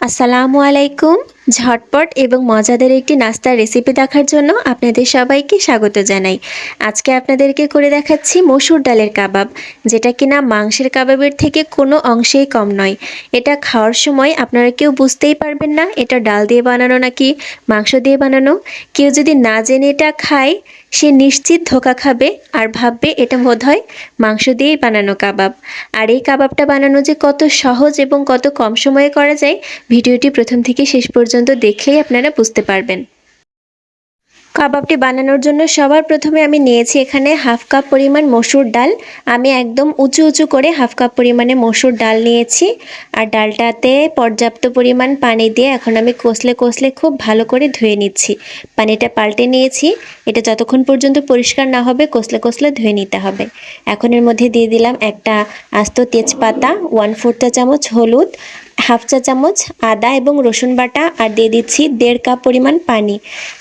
আসসালামু আলাইকুম। ঝটপট এবং মজাদার একটি নাস্তার রেসিপি দেখার জন্য আপনাদের সবাইকে স্বাগত জানাই। আজকে আপনাদেরকে করে দেখাচ্ছি মসুর ডালের কাবাব, যেটা কিনা মাংসের কাবাবের থেকে কোনো অংশেই কম নয়। এটা খাওয়ার সময় আপনারা কেউ বুঝতেই পারবেন না এটা ডাল দিয়ে বানানো নাকি মাংস দিয়ে বানানো। কেউ যদি না জেনে এটা খায় সে নিশ্চিত ধোঁকা খাবে আর ভাববে এটা বোধহয় মাংস দিয়েই বানানো কাবাব। আর এই কাবাবটা বানানো যে কত সহজ এবং কত কম সময়ে করা যায়, ভিডিওটি প্রথম থেকে শেষ পর্যন্ত দেখলেই আপনারা বুঝতে পারবেন। কাবাবটি বানানোর জন্য সবার প্রথমে আমি নিয়েছি এখানে হাফ কাপ পরিমাণ মসুর ডাল। আমি একদম উঁচু উঁচু করে হাফ কাপ পরিমাণে মসুর ডাল নিয়েছি। আর ডালটাতে পর্যাপ্ত পরিমাণ পানি দিয়ে এখন আমি কষলে কষলে খুব ভালো করে ধুয়ে নিচ্ছি। পানিটা পাল্টে নিয়েছি। এটা যতক্ষণ পর্যন্ত পরিষ্কার না হবে কষলে কষলে ধুয়ে নিতে হবে। এখন এর মধ্যে দিয়ে দিলাম একটা আস্ত তেজপাতা, 1/4 চা চামচ হলুদ, হাফ চা চামচ আদা এবং রসুন বাটা, আর দিয়ে দিচ্ছি 1.5 কাপ পরিমাণ পানি।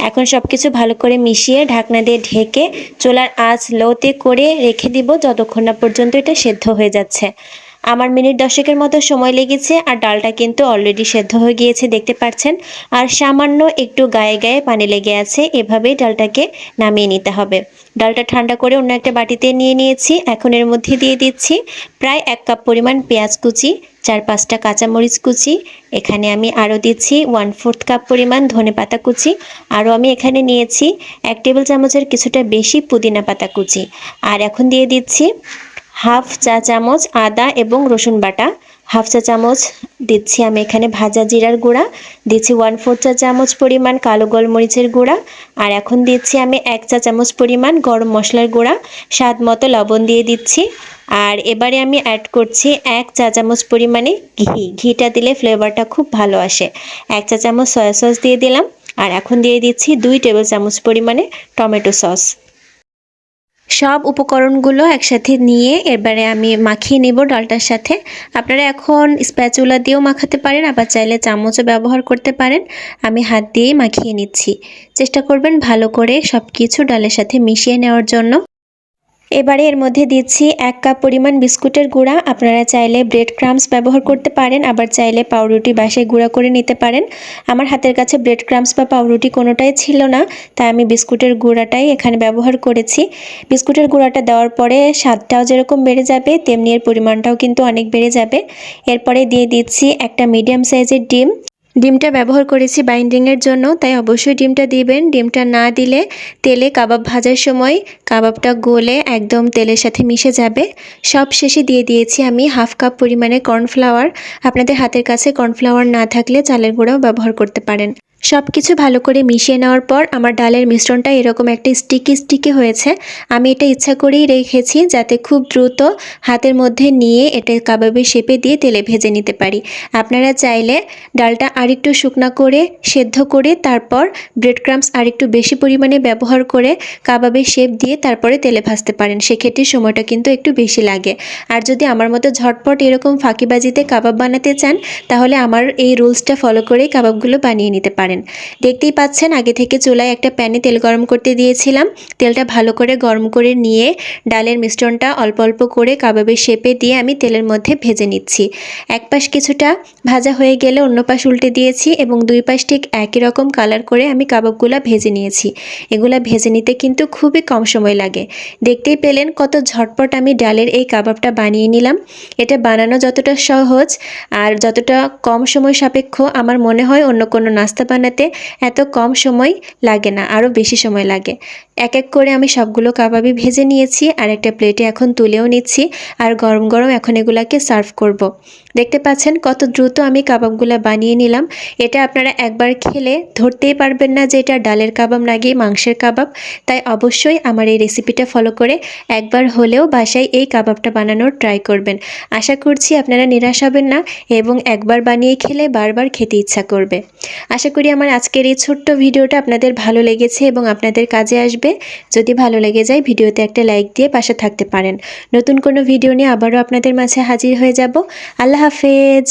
এখন সব কিছু ভালো করে মিশিয়ে ঢাকনা দিয়ে ঢেকে চুলার আঁচ লোতে করে রেখে দিব যতক্ষণ না পর্যন্ত এটা সেদ্ধ হয়ে যাচ্ছে। আমার মিনিট 10 মতো সময় লেগেছে আর ডালটা কিন্তু অলরেডি সেদ্ধ হয়ে গিয়েছে দেখতে পাচ্ছেন। আর সামান্য একটু গায়ে গায়ে পানি লেগে আছে, এভাবেই ডালটাকে নামিয়ে নিতে হবে। ডালটা ঠান্ডা করে অন্য একটা বাটিতে নিয়ে নিয়েছি। এখন এর মধ্যে দিয়ে দিচ্ছি প্রায় 1 কাপ পরিমাণ পেঁয়াজ কুচি, 4-5টা কাঁচামরিচ কুচি, এখানে আমি আরও দিচ্ছি 1/4 কাপ পরিমাণ ধনেপাতা কুচি, আরও আমি এখানে নিয়েছি 1 টেবিল চামচের কিছুটা বেশি পুদিনা পাতা কুচি। আর এখন দিয়ে দিচ্ছি হাফ চা চামচ আদা এবং রসুন বাটা, হাফ চা চামচ দিচ্ছি আমি এখানে ভাজা জিরার গুঁড়া, দিচ্ছি 1/4 চা চামচ পরিমাণ কালো গোলমরিচের গুঁড়া, আর এখন দিচ্ছি আমি 1 চা চামচ পরিমাণ গরম মশলার গুঁড়া, স্বাদ মতো লবণ দিয়ে দিচ্ছি। আর এবারে আমি অ্যাড করছি 1 চা চামচ পরিমাণে ঘিটা দিলে ফ্লেভারটা খুব ভালো আসে। 1 চা চামচ সয়া সস দিয়ে দিলাম। আর এখন দিয়ে দিচ্ছি 2 টেবিল চামচ পরিমাণে টমেটো সস। সব উপকরণগুলো একসাথে নিয়ে এবারে আমি মাখিয়ে নেব ডালটার সাথে। আপনারা এখন স্প্যাচুলা দিয়েও মাখাতে পারেন, আবার চাইলে চামচও ব্যবহার করতে পারেন। আমি হাত দিয়েই মাখিয়ে নিচ্ছি। চেষ্টা করবেন ভালো করে সব কিছু ডালের সাথে মিশিয়ে নেওয়ার জন্য। এবারে এর মধ্যে দিচ্ছি 1 কাপ পরিমাণ বিস্কুটের গুঁড়া। আপনারা চাইলে ব্রেড ক্রাম্বস ব্যবহার করতে পারেন, আবার চাইলে পাউরুটি বাসায় গুঁড়া করে নিতে পারেন। আমার হাতের কাছে ব্রেড ক্রাম্বস বা পাউরুটি কোনোটাই ছিল না, তাই আমি বিস্কুটের গুঁড়াটাই এখানে ব্যবহার করেছি। বিস্কুটের গুঁড়াটা দেওয়ার পরে স্বাদটাও যেরকম বেড়ে যাবে তেমনি এর পরিমাণটাও কিন্তু অনেক বেড়ে যাবে। এরপরে দিয়ে দিচ্ছি একটা মিডিয়াম সাইজের ডিম। ডিমটা ব্যবহার করেছি বাইন্ডিংয়ের জন্য, তাই অবশ্যই ডিমটা দিবেন। ডিমটা না দিলে তেলে কাবাব ভাজার সময় কাবাবটা গলে একদম তেলের সাথে মিশে যাবে। সব শেষে দিয়ে দিয়েছি আমি হাফ কাপ পরিমাণে কর্নফ্লাওয়ার। আপনাদের হাতের কাছে কর্নফ্লাওয়ার না থাকলে চালের গুঁড়াও ব্যবহার করতে পারেন। সব কিছু ভালো করে মিশিয়ে নেওয়ার পর আমার ডালের মিশ্রণটা এরকম একটা স্টিকি হয়েছে। আমি এটা ইচ্ছা করেই রেখেছি যাতে খুব দ্রুত হাতের মধ্যে নিয়ে এটা কাবাবের শেপে দিয়ে তেলে ভেজে নিতে পারি। আপনারা চাইলে ডালটা আরেকটু শুকনা করে সেদ্ধ করে তারপর ব্রেড ক্রাম্বস আরেকটু বেশি পরিমাণে ব্যবহার করে কাবাবের শেপ দিয়ে তারপরে তেলে ভাজতে পারেন। সেক্ষেত্রে সময়টা কিন্তু একটু বেশি লাগে। আর যদি আমার মতো ঝটপট এরকম ফাঁকিবাজিতে কাবাব বানাতে চান তাহলে আমার এই রুলসটা ফলো করেই কাবাবগুলো বানিয়ে নিতে পারেন। দেখতেই পাচ্ছেন আগে থেকে চুলায় একটা প্যানে তেল গরম করতে দিয়েছিলাম। তেলটা ভালো করে গরম করে নিয়ে ডালের মিশ্রণটা অল্প অল্প করে কাবাবের শেপে দিয়ে আমি তেলের মধ্যে ভেজে নিচ্ছি। এক পাশ কিছুটা ভাজা হয়ে গেলে অন্য পাশ উল্টে দিয়েছি এবং দুই পাশ ঠিক একই রকম কালার করে আমি কাবাবগুলো ভেজে নিয়েছি। এগুলা ভেজে নিতে কিন্তু খুবই কম সময় লাগে। দেখতেই পেলেন কত ঝটপট আমি ডালের এই কাবাবটা বানিয়ে নিলাম। এটা বানানো যতটা সহজ আর যতটা কম সময় সাপেক্ষ আমার মনে হয় অন্য কোনো নাস্তা বানাতে এত কম সময় লাগে না, আরও বেশি সময় লাগে। এক এক করে আমি সবগুলো কাবাবই ভেজে নিয়েছি আর একটা প্লেটে এখন তুলেও নিচ্ছি। আর গরম গরম এখন এগুলাকে সার্ভ করব। দেখতে পাচ্ছেন কত দ্রুত আমি কাবাবগুলো বানিয়ে নিলাম। এটা আপনারা একবার খেলে ধরতেই পারবেন না যে এটা ডালের কাবাব নাকি মাংসের কাবাব। তাই অবশ্যই আমার এই রেসিপিটা ফলো করে একবার হলেও বাসায় এই কাবাবটা বানানোর ট্রাই করবেন। আশা করছি আপনারা নিরাশ হবেন না এবং একবার বানিয়ে খেলে বারবার খেতে ইচ্ছা করবে। আশা করি আমার আজকের এই ছোট্ট ভিডিওটা আপনাদের ভালো লেগেছে এবং আপনাদের কাজে আসবে। যদি ভালো লেগে যায় ভিডিওতে একটা লাইক দিয়ে পাশে থাকতে পারেন। নতুন কোনো ভিডিও নিয়ে আবারও আপনাদের মাঝে হাজির হয়ে যাব। আল্লাহ হাফেজ।